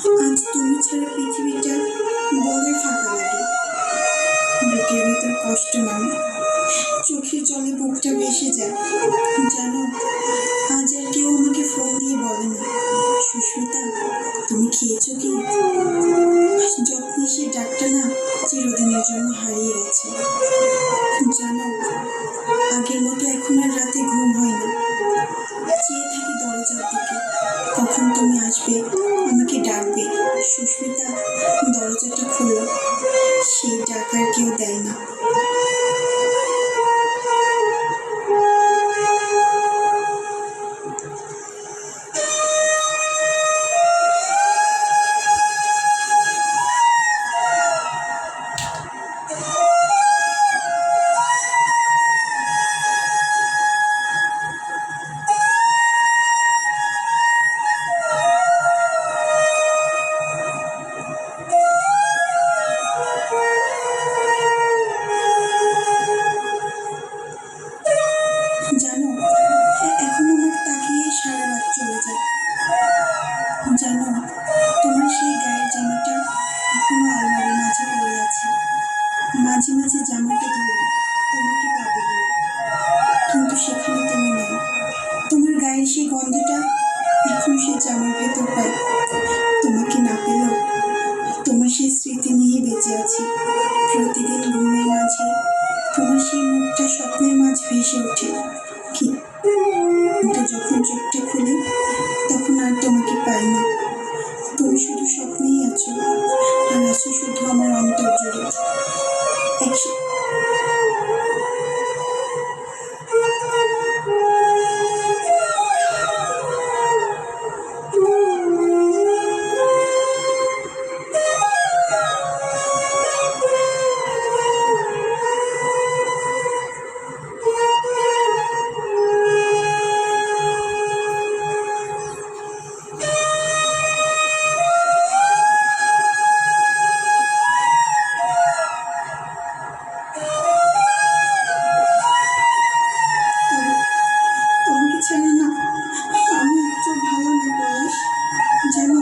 আজ তুমি ছাড়া পৃথিবীটা বড়ই ফাঁকা লাগে। বুকের ভিতর কষ্ট নামে, চোখের জলে বুকটা ভেসে যায়। জানো, আজ আর কেউ আমাকে ফোন দিয়ে বলে না, সুস্মিতা তুমি খেয়েছো কি? যত্নে সে ডাকটা না চিরদিনের জন্য হারিয়ে গেছে। জানো, আগের মতো এখন আর রাতে ঘুম হয় না। চেয়ে থাকি দরজার দিকে, কখন তুমি আসবে, আমাকে ডাকবে, সুস্মিতা দরজাটা খোলো। সেই ডাক আর কেউ দেয় না। জানো, এখন আমার তাকিয়ে সারা রাত চলে যায়। জানো, তোমার সেই গায়ের জামাটা এখনো আলমারির মাঝে পড়ে আছে। মাঝে মাঝে জামাটা ধরি তোমাকে পাবো বলে, কিন্তু সেখানে তুমি নাই। তোমার গায়ের সেই গন্ধটা এখন সেই জামার ভেতর পাই। তোমাকে না পেলেও তোমার সেই স্মৃতি নিয়ে বেঁচে আছি। প্রতিদিন ঘুমের মাঝে তোমার সেই মুখটা স্বপ্নের মাঝ ভেসে ওঠে। কিন্তু যখন চোখটা খুলি তখন আর তোমাকে পাই না। তুমি শুধু স্বপ্নেই আছো, আর আছো শুধু আমার অন্তর জুড়ে। তোমাকে ছাড়া না আমি একটু ভালো নেই পলাশ। জানো,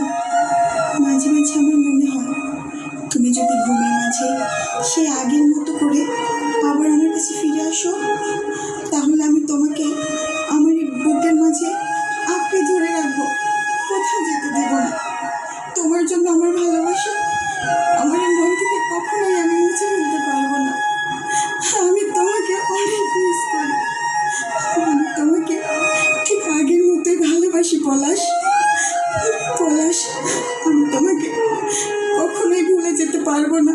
মাঝে মাঝে আমার মনে হয় তুমি যদি ঘুমের মাঝে সে আগের মতো করে আবার আমার কাছে ফিরে আসো, তাহলে আমি তোমাকে আমার এই বুকের মাঝে আঁকড়ে ধরে রাখবো, কোথাও যেতে দেবো না। তোমার জন্য আমার ভালোবাসা আমার এই মন থেকে কখনোই আমি মুছে ফেলতে পারবো না। আমি তোমাকে অনেক মিস করি। আমি তোমাকে ঠিক আগের মতোই ভালোবাসি পলাশ। পলাশ, আমি তোমাকে কখনোই ভুলে যেতে পারবো না।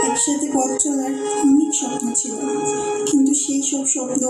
একসাথে পথ চলার অনেক স্বপ্ন ছিল, কিন্তু সেই সব স্বপ্ন